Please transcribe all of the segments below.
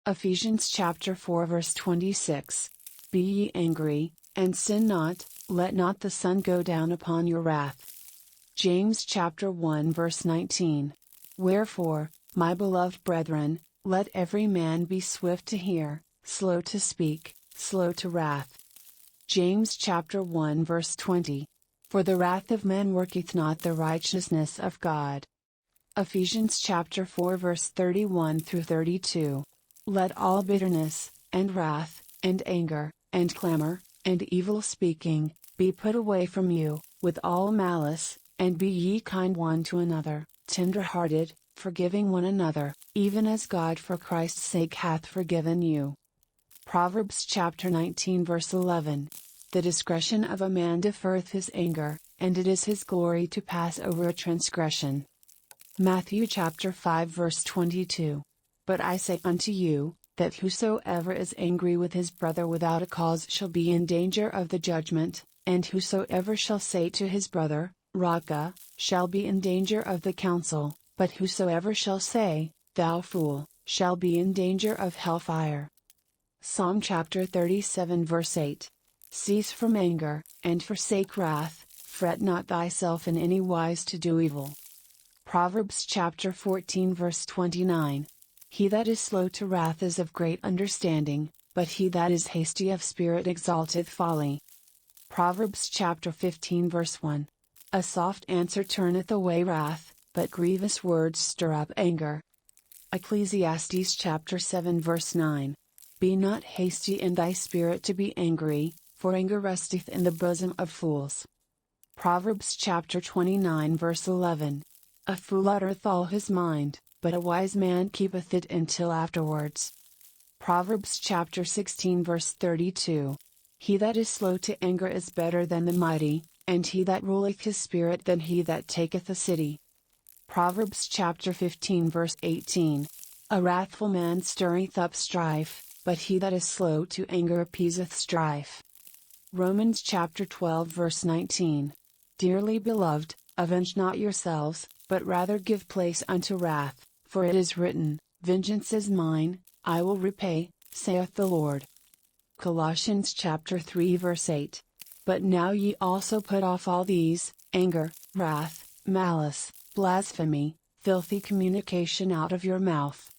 Ephesians chapter 4 verse 26. Be ye angry, and sin not, let not the sun go down upon your wrath. James chapter 1 verse 19. Wherefore, my beloved brethren, let every man be swift to hear, slow to speak, slow to wrath. James chapter 1 verse 20. For the wrath of men worketh not the righteousness of God. Ephesians chapter 4 verse 31 through 32. Let all bitterness, and wrath, and anger, and clamor, and evil speaking, be put away from you, with all malice, and be ye kind one to another, tender-hearted, forgiving one another, even as God for Christ's sake hath forgiven you. Proverbs chapter 19 verse 11. The discretion of a man deferreth his anger, and it is his glory to pass over a transgression. Matthew chapter 5 verse 22. But I say unto you, that whosoever is angry with his brother without a cause shall be in danger of the judgment, and whosoever shall say to his brother, Raca, shall be in danger of the council, but whosoever shall say, Thou fool, shall be in danger of hellfire. Psalm chapter 37 verse 8. Cease from anger, and forsake wrath, fret not thyself in any wise to do evil. Proverbs chapter 14 verse 29. He that is slow to wrath is of great understanding, but he that is hasty of spirit exalteth folly. Proverbs chapter 15 verse 1. A soft answer turneth away wrath, but grievous words stir up anger. Ecclesiastes chapter 7 verse 9. Be not hasty in thy spirit to be angry, for anger resteth in the bosom of fools. Proverbs chapter 29 verse 11. A fool uttereth all his mind, but a wise man keepeth it until afterwards. Proverbs chapter 16 verse 32. He that is slow to anger is better than the mighty, and he that ruleth his spirit than he that taketh a city. Proverbs chapter 15 verse 18. A wrathful man stirreth up strife, but he that is slow to anger appeaseth strife. Romans chapter 12 verse 19. Dearly beloved, avenge not yourselves, but rather give place unto wrath, for it is written, Vengeance is mine, I will repay, saith the Lord. Colossians chapter 3 verse 8. But now ye also put off all these, anger, wrath, malice, blasphemy, filthy communication out of your mouth.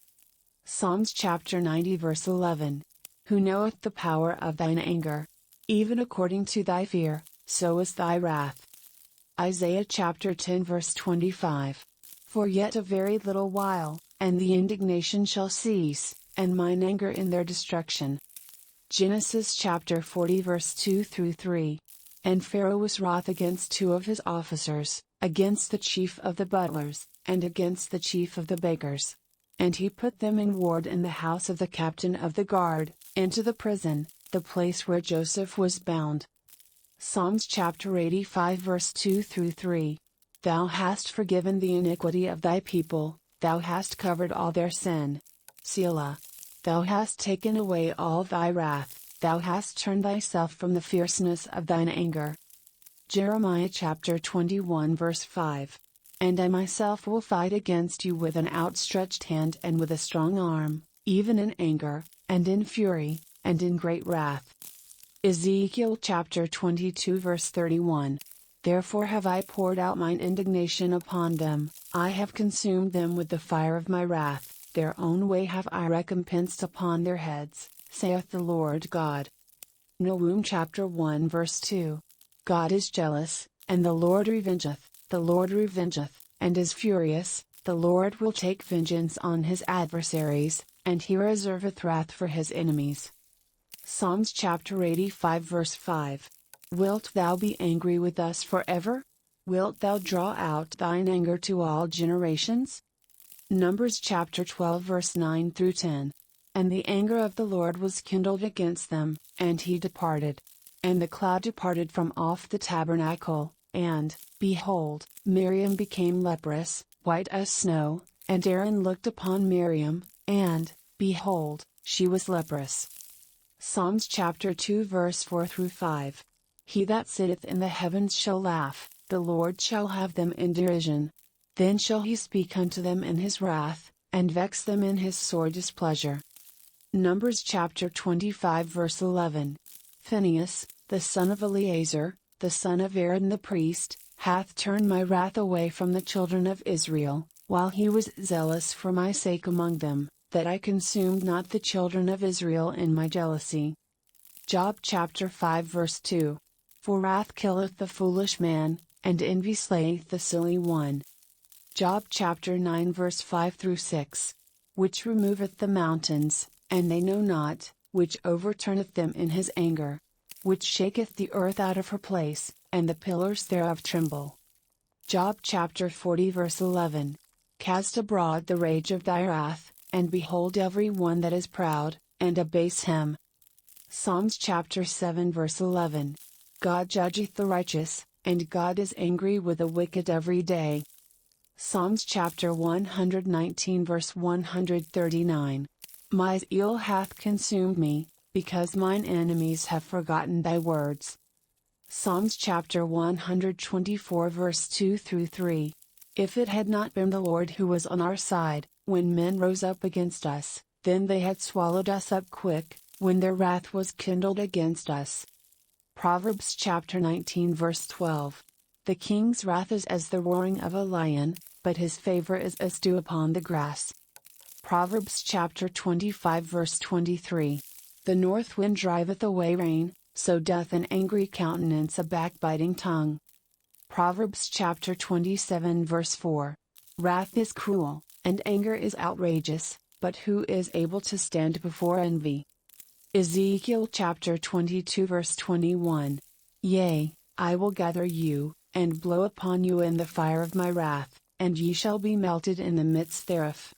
Psalms chapter 90 verse 11. Who knoweth the power of thine anger? Even according to thy fear, so is thy wrath. Isaiah chapter 10 verse 25. For yet a very little while, and the indignation shall cease, and mine anger in their destruction. Genesis chapter 40 verse 2 through 3. And Pharaoh was wroth against two of his officers, against the chief of the butlers, and against the chief of the bakers. And he put them in ward in the house of the captain of the guard, into the prison, the place where Joseph was bound. Psalms chapter 85 verse 2 through 3. Thou hast forgiven the iniquity of thy people, thou hast covered all their sin. Selah. Thou hast taken away all thy wrath, thou hast turned thyself from the fierceness of thine anger. Jeremiah chapter 21 verse 5. And I myself will fight against you with an outstretched hand and with a strong arm, even in anger, and in fury, and in great wrath. Ezekiel chapter 22 verse 31. Therefore have I poured out mine indignation upon them, I have consumed them with the fire of my wrath, their own way have I recompensed upon their heads, saith the Lord God. Nahum chapter 1 verse 2. God is jealous, and the Lord revengeth, and is furious, the Lord will take vengeance on his adversaries, and he reserveth wrath for his enemies. Psalms chapter 85 verse 5. Wilt thou be angry with us forever? Wilt thou draw out thine anger to all generations? Numbers chapter 12 verse 9 through 10. And the anger of the Lord was kindled against them, and he departed. And the cloud departed from off the tabernacle, and, behold, Miriam became leprous, white as snow, and Aaron looked upon Miriam, and, behold, she was leprous. Psalms chapter 2 verse 4 through 5. He that sitteth in the heavens shall laugh, the Lord shall have them in derision. Then shall he speak unto them in his wrath, and vex them in his sore displeasure. Numbers chapter 25 verse 11. Phinehas, the son of Eleazar, the son of Aaron the priest, hath turned my wrath away from the children of Israel, while he was zealous for my sake among them, that I consumed not the children of Israel in my jealousy. Job chapter 5 verse 2. For wrath killeth the foolish man, and envy slayeth the silly one. Job chapter 9 verse 5 through 6. Which removeth the mountains, and they know not, which overturneth them in his anger. Which shaketh the earth out of her place, and the pillars thereof tremble. Job chapter 40 verse 11. Cast abroad the rage of thy wrath, and behold every one that is proud, and abase him. Psalms chapter 7 verse 11. God judgeth the righteous, and God is angry with the wicked every day. Psalms chapter 119 verse 139. My zeal hath consumed me, because mine enemies have forgotten thy words. Psalms chapter 124 verse 2 through 3. If it had not been the Lord who was on our side, when men rose up against us, then they had swallowed us up quick, when their wrath was kindled against us. Proverbs chapter 19 verse 12. The king's wrath is as the roaring of a lion, but his favor is as dew upon the grass. Proverbs chapter 25 verse 23. The north wind driveth away rain, so doth an angry countenance a backbiting tongue. Proverbs chapter 27 verse 4. Wrath is cruel, and anger is outrageous, but who is able to stand before envy? Ezekiel chapter 22 verse 21. Yea, I will gather you, and blow upon you in the fire of my wrath, and ye shall be melted in the midst thereof.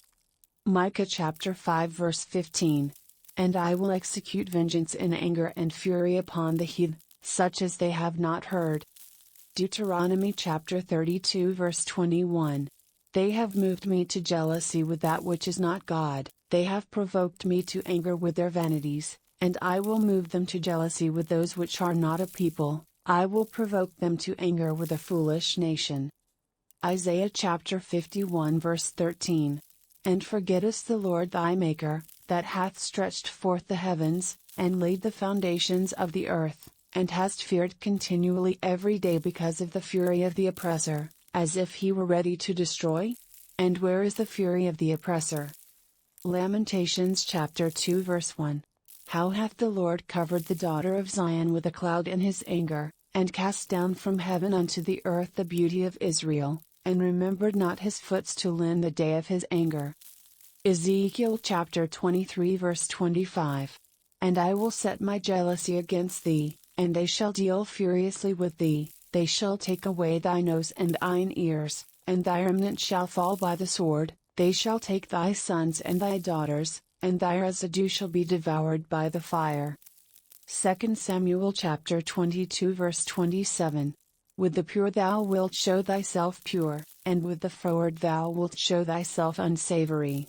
Micah chapter 5 verse 15. And I will execute vengeance in anger and fury upon the heathen, such as they have not heard. Deuteronomy chapter 32 verse 21. They have moved me to jealousy with that which is not God, they have provoked me to anger with their vanities, and I will move them to jealousy with those which are not a people, I will provoke them to anger with a foolish nation. Isaiah chapter 51 verse 13. And forgettest the Lord thy Maker, that hath stretched forth the heavens, and laid the foundations of the earth, and hast feared continually every day because of the fury of the oppressor, as if he were ready to destroy? And where is the fury of the oppressor? Lamentations chapter 2 verse 1. How hath the Lord covered the daughter of Zion with a cloud in his anger, and cast down from heaven unto the earth the beauty of Israel, and remembered not his foots to lend the day of his anger. Ezekiel chapter 23 verse 25. And I will set my jealousy against thee, and they shall deal furiously with thee, they shall take away thy nose and thine ears, and thy remnant shall fall by the sword, they shall take thy sons and thy daughters, and thy residue shall be devoured by the fire. 2 Samuel chapter 22 verse 27. With the pure thou wilt show thyself pure, and with the froward thou wilt show thyself unsavory.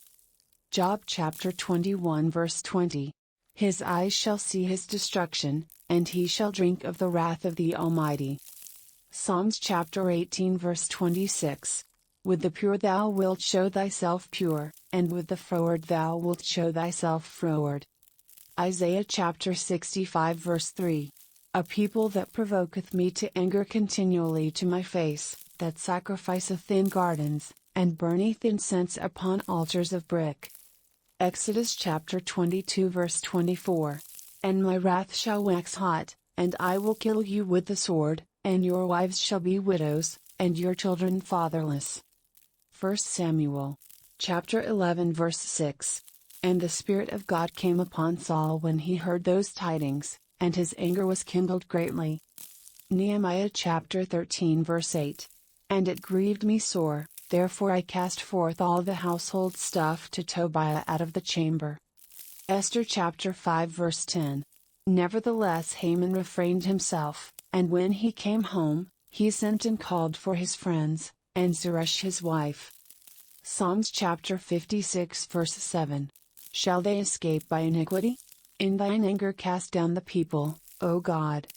Job chapter 21 verse 20. His eyes shall see his destruction, and he shall drink of the wrath of the Almighty. Psalms chapter 18 verse 26. With the pure thou wilt show thyself pure, and with the froward thou wilt show thyself froward. Isaiah chapter 65 verse 3. A people that provoketh me to anger continually to my face, that sacrificeth in gardens, and burneth incense upon altars of brick. Exodus chapter 22 verse 24. And my wrath shall wax hot, and I will kill you with the sword, and your wives shall be widows, and your children fatherless. 1 Samuel chapter 11 verse 6. And the Spirit of God came upon Saul when he heard those tidings, and his anger was kindled greatly. Nehemiah chapter 13 verse 8. And it grieved me sore, therefore I cast forth all the household stuff to Tobiah out of the chamber. Esther chapter 5 verse 10. Nevertheless Haman refrained himself, and when he came home, he sent and called for his friends, and Zeresh his wife. Psalms chapter 56 verse 7. Shall they escape by iniquity? In thine anger cast down the people, O God.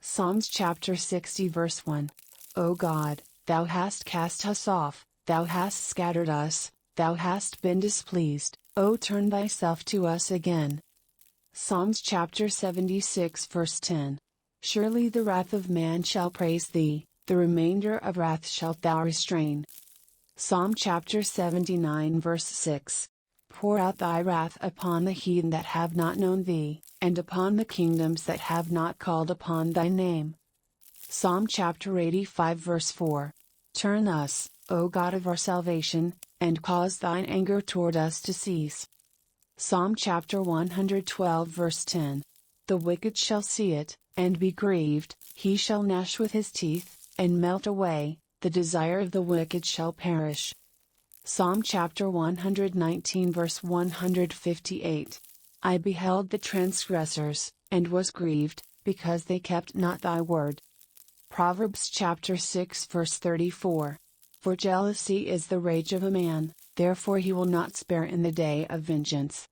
Psalms chapter 60 verse 1. O God, thou hast cast us off, thou hast scattered us, thou hast been displeased, O turn thyself to us again. Psalms chapter 76 verse 10. Surely the wrath of man shall praise thee, the remainder of wrath shalt thou restrain. Psalm chapter 79 verse 6. Pour out thy wrath upon the heathen that have not known thee, and upon the kingdoms that have not called upon thy name. Psalm chapter 85 verse 4. Turn us, O God of our salvation, and cause thine anger toward us to cease. Psalm chapter 112 verse 10. The wicked shall see it, and be grieved, he shall gnash with his teeth, and melt away, the desire of the wicked shall perish. Psalm chapter 119 verse 158. I beheld the transgressors, and was grieved, because they kept not thy word. Proverbs chapter 6 verse 34. For jealousy is the rage of a man, therefore he will not spare in the day of vengeance.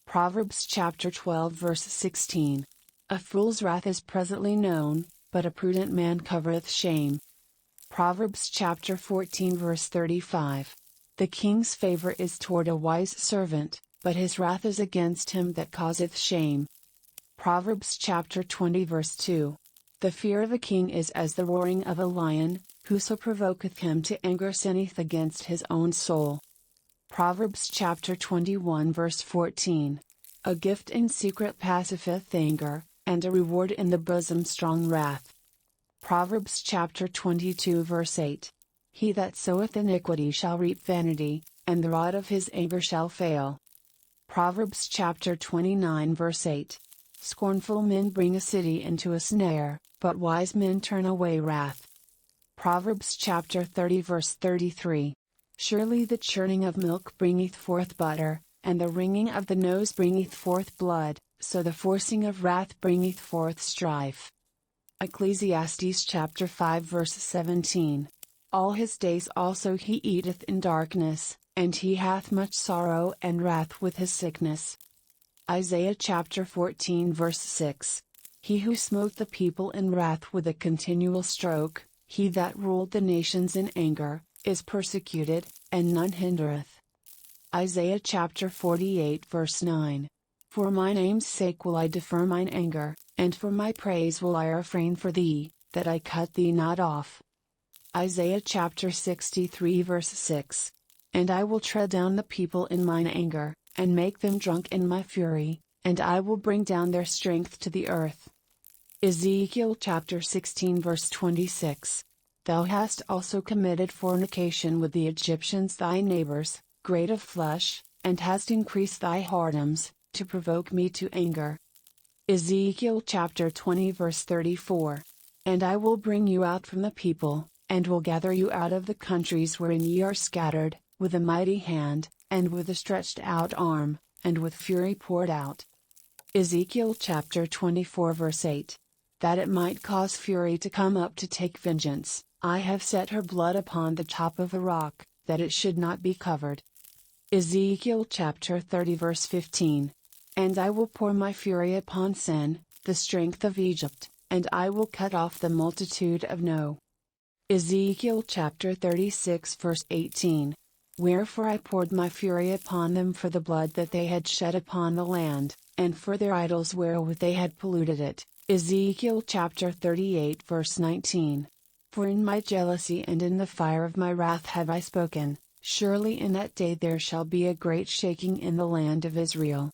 Proverbs chapter 12 verse 16. A fool's wrath is presently known, but a prudent man covereth shame. Proverbs chapter 14 verse 35. The king's favor is toward a wise servant, but his wrath is against him that causeth shame. Proverbs chapter 20 verse 2. The fear of a king is as the roaring of a lion, whoso provoketh him to anger sinneth against his own soul. Proverbs chapter 21 verse 14. A gift in secret passiveth anger, and a reward in the bosom strong wrath. Proverbs chapter 22 verse 8. He that soweth iniquity shall reap vanity, and the rod of his anger shall fail. Proverbs chapter 29 verse 8. Scornful men bring a city into a snare, but wise men turn away wrath. Proverbs chapter 30 verse 33. Surely the churning of milk bringeth forth butter, and the wringing of the nose bringeth forth blood, so the forcing of wrath bringeth forth strife. Ecclesiastes chapter 5 verse 17. All his days also he eateth in darkness, and he hath much sorrow and wrath with his sickness. Isaiah chapter 14 verse 6. He who smote the people in wrath with a continual stroke, he that ruled the nations in anger, is persecuted, and none hindereth. Isaiah chapter 48 verse 9. For my name's sake will I defer mine anger, and for my praise will I refrain for thee, that I cut thee not off. Isaiah chapter 63 verse 6. And I will tread down the people in mine anger, and make them drunk in my fury, and I will bring down their strength to the earth. Ezekiel chapter 16 verse 26. Thou hast also committed fornication with the Egyptians thy neighbors, great of flesh, and hast increased thy whoredoms, to provoke me to anger. Ezekiel chapter 20 verse 34. And I will bring you out from the people, and will gather you out of the countries wherein ye are scattered, with a mighty hand, and with a stretched out arm, and with fury poured out. Ezekiel chapter 24 verse 8. That it might cause fury to come up to take vengeance, I have set her blood upon the top of a rock, that it should not be covered. Ezekiel chapter 30 verse 15. And I will pour my fury upon Sin, the strength of Egypt, and I will cut off the multitude of No. Ezekiel chapter 36 verse 18. Wherefore I poured my fury upon them for the blood that they had shed upon the land, and for their idols wherewith they had polluted it. Ezekiel chapter 38 verse 19. For in my jealousy and in the fire of my wrath have I spoken, surely in that day there shall be a great shaking in the land of Israel.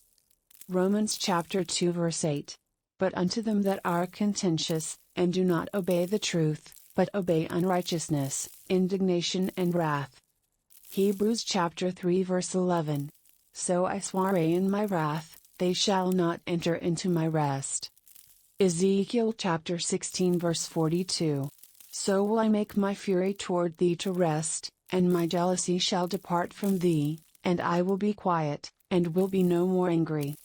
Romans chapter 2 verse 8. But unto them that are contentious, and do not obey the truth, but obey unrighteousness, indignation and wrath. Hebrews chapter 3 verse 11. So I sware in my wrath, they shall not enter into my rest. Ezekiel chapter 16 verse 42. So will I make my fury toward thee to rest, and my jealousy shall depart from thee, and I will be quiet, and will be no more angry.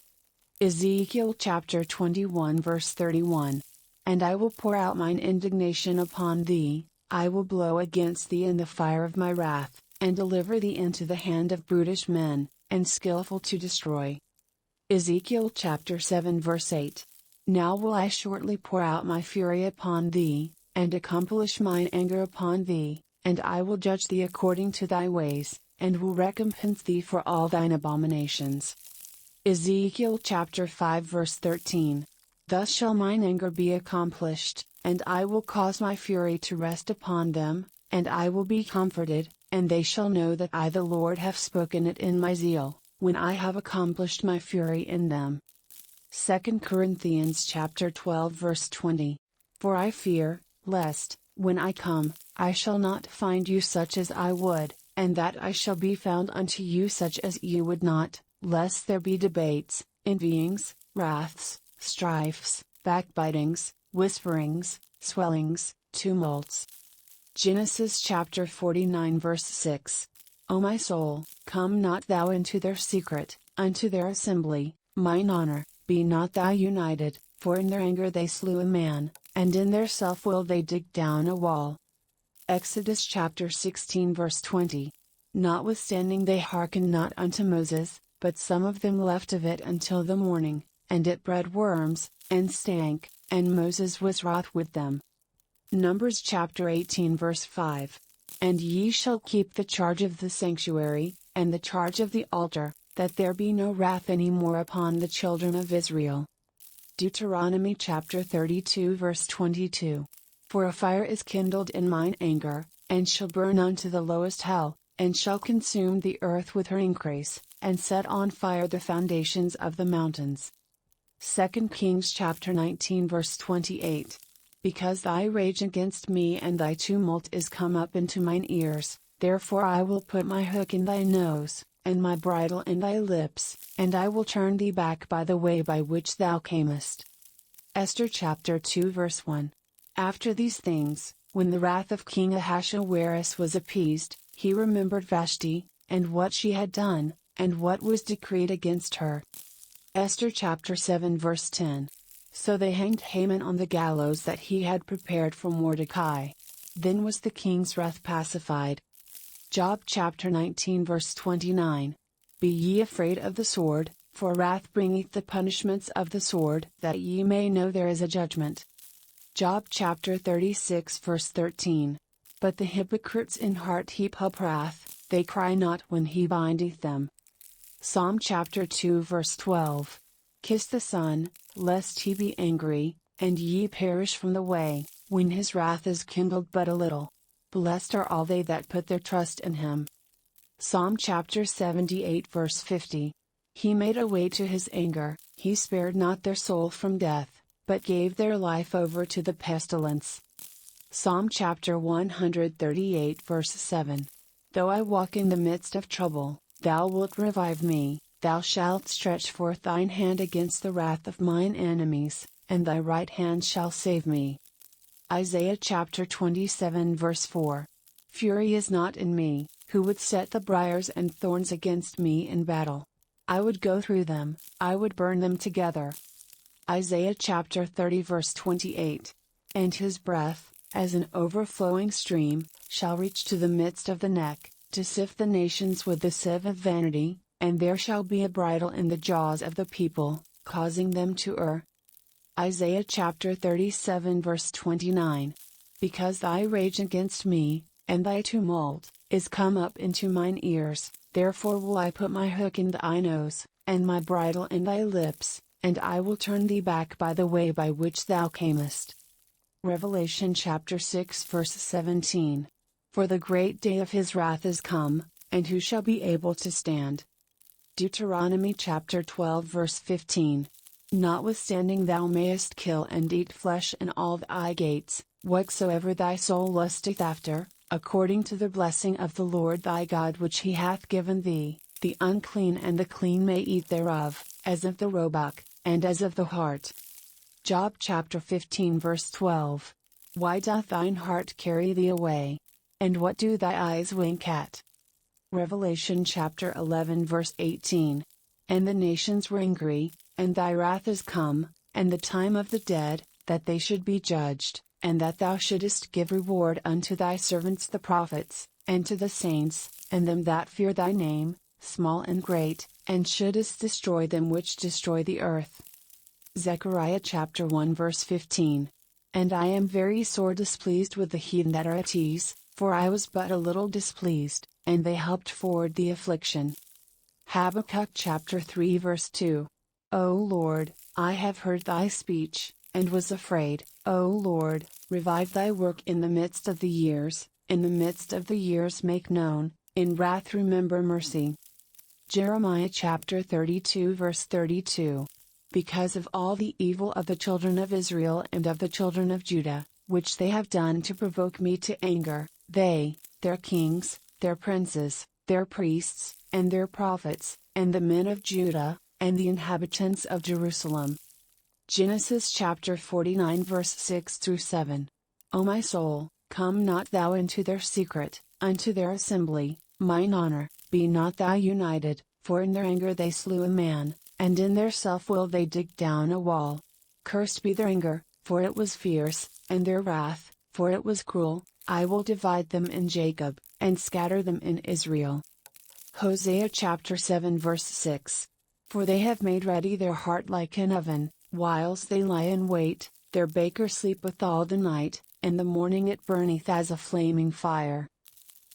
Ezekiel chapter 21 verse 31. And I will pour out mine indignation upon thee, I will blow against thee in the fire of my wrath, and deliver thee into the hand of brutish men, and skillful to destroy. Ezekiel chapter 7 verse 8. Now will I shortly pour out my fury upon thee, and accomplish mine anger upon thee, and I will judge thee according to thy ways, and will recompense thee for all thine abominations. Ezekiel chapter 5 verse 13. Thus shall mine anger be accomplished, and I will cause my fury to rest upon them, and I will be comforted, and they shall know that I the Lord have spoken it in my zeal, when I have accomplished my fury in them. 2 Corinthians chapter 12 verse 20. For I fear, lest, when I come, I shall not find you such as I would, and that I shall be found unto you such as you would not, lest there be debates, envyings, wraths, strifes, backbitings, whisperings, swellings, tumults. Genesis chapter 49 verse 6. O my soul, come not thou into their secret, unto their assembly, mine honor, be not thou united, for in their anger they slew a man, and in their self-will they dig down a wall. Exodus chapter 16 verse 20. Notwithstanding they hearkened not unto Moses, but some of them left of it until the morning, and it bred worms, and stank, and Moses was wroth with them. Numbers chapter 18 verse 5. And ye shall keep the charge of the sanctuary, and the charge of the altar, that there be no wrath any more upon the children of Israel. Deuteronomy chapter 32 verse 22. For a fire is kindled in mine anger, and shall burn unto the lowest hell, and shall consume the earth with her increase, and set on fire the foundations of the mountains. 2 Kings chapter 19 verse 28. Because thy rage against me and thy tumult is come up into mine ears, therefore I will put my hook in thy nose, and my bridle in thy lips, and I will turn thee back by the way by which thou camest. Esther chapter 2 verse 1. After these things, when the wrath of King Ahasuerus was appeased, he remembered Vashti, and what she had done, and what was decreed against her. Esther chapter 7 verse 10. So they hanged Haman on the gallows that he had prepared for Mordecai. Then was the king's wrath pacified. Job chapter 19 verse 29. Be ye afraid of the sword, for wrath bringeth the punishments of the sword, that ye may know there is a judgment. Job chapter 36 verse 13. But the hypocrites in heart heap up wrath, they cry not when he bindeth them. Psalm chapter 2 verse 12. Kiss the Son, lest he be angry, and ye perish from the way, when his wrath is kindled but a little. Blessed are all they that put their trust in him. Psalm chapter 78 verse 50. He made a way to his anger, he spared not their soul from death, but gave their life over to the pestilence. Psalm chapter 138 verse 7. Though I walk in the midst of trouble, thou wilt revive me. Thou shalt stretch forth thine hand against the wrath of mine enemies, and thy right hand shall save me. Isaiah chapter 27 verse 4. Fury is not in me, who would set the briars and thorns against me in battle. I would go through them, I would burn them together. Isaiah chapter 30 verse 28. And his breath, as an overflowing stream, shall reach to the midst of the neck, to sift the nations with the sieve of vanity. And there shall be a bridle in the jaws of the people, causing them to err. Isaiah chapter 37 verse 29. Because thy rage against me, and thy tumult, is come up into mine ears, therefore will I put my hook in thy nose, and my bridle in thy lips, and I will turn thee back by the way by which thou camest. Revelation chapter 6 verse 17. For the great day of his wrath is come, and who shall be able to stand? Deuteronomy chapter 12 verse 15. Notwithstanding thou mayest kill and eat flesh in all thy gates, whatsoever thy soul lusteth after, according to the blessing of the Lord thy God which he hath given thee, the unclean and the clean may eat thereof, as of the roebuck, and as of the hart. Job chapter 15 verse 12. Why doth thine heart carry thee away? And what do thy eyes wink at? Revelation chapter 11 verse 18. And the nations were angry, and thy wrath is come, and the time of the dead, that they should be judged, and that thou shouldest give reward unto thy servants the prophets, and to the saints, and them that fear thy name, small and great, and shouldest destroy them which destroy the earth. Zechariah chapter 1 verse 15. And I am very sore displeased with the heathen that are at ease, for I was but a little displeased, and they helped forward the affliction. Habakkuk chapter 3 verse 2. O Lord, I have heard thy speech, and was afraid. O Lord, revive thy work in the midst of the years, in the midst of the years make known, in wrath remember mercy. Jeremiah chapter 32 verse 32. Because of all the evil of the children of Israel and of the children of Judah, which they have done to provoke me to anger, they, their kings, their princes, their priests, and their prophets, and the men of Judah, and the inhabitants of Jerusalem. Genesis chapter 49 verse 6 through 7. O my soul, come not thou into their secret, unto their assembly, mine honor, be not thou united, for in their anger they slew a man, and in their self-will they digged down a wall. Cursed be their anger, for it was fierce, and their wrath, for it was cruel. I will divide them in Jacob, and scatter them in Israel. Hosea chapter 7 verse 6. For they have made ready their heart like an oven, whiles they lie in wait, their baker sleepeth all the night, and the morning it burneth as a flaming fire.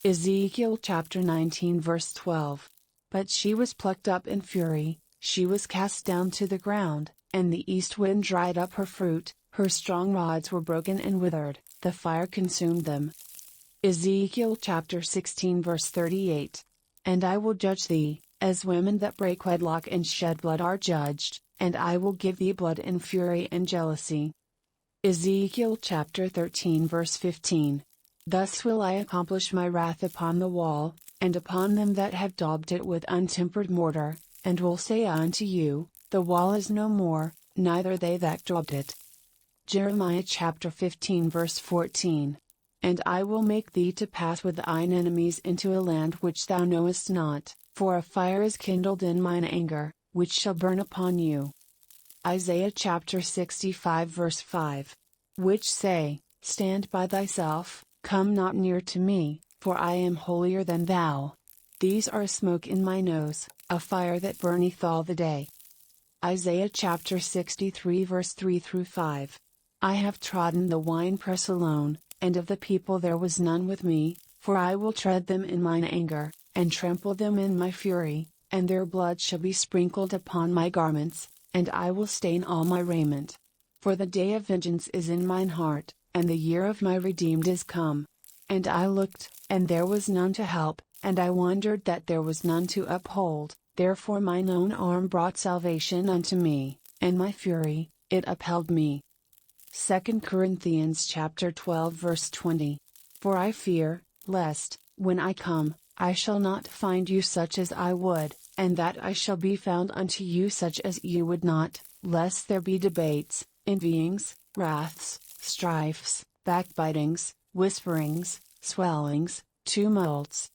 Ezekiel chapter 19 verse 12. But she was plucked up in fury, she was cast down to the ground, and the east wind dried up her fruit, her strong rods were broken and withered, the fire consumed them. Ezekiel chapter 16 verse 38. And I will judge thee, as women that break wedlock and shed blood are judged, and I will give thee blood in fury and jealousy. Ezekiel chapter 13 verse 15. Thus will I accomplish my wrath upon the wall, and upon them that have daubed it with untempered mortar, and will say unto you, the wall is no more, neither they that daubed it. Jeremiah chapter 15 verse 14. And I will make thee to pass with thine enemies into a land which thou knowest not, for a fire is kindled in mine anger, which shall burn upon you. Isaiah chapter 65 verse 5. Which say, Stand by thyself, come not near to me, for I am holier than thou. These are a smoke in my nose, a fire that burneth all the day. Isaiah chapter 63 verse 3 through 5. I have trodden the winepress alone, and of the people there was none with me, for I will tread them in mine anger, and trample them in my fury, and their blood shall be sprinkled upon my garments, and I will stain all my raiment. For the day of vengeance is in mine heart, and the year of my redeemed is come. And I looked, and there was none to help, and I wondered that there was none to uphold, therefore mine own arm brought salvation unto me, and my fury, it upheld me. 2 Corinthians chapter 12 verse 20. For I fear, lest, when I come, I shall not find you such as I would, and that I shall be found unto you such as you would not, lest there be debates, envyings, wraths, strifes, backbitings, whisperings, swellings, tumults,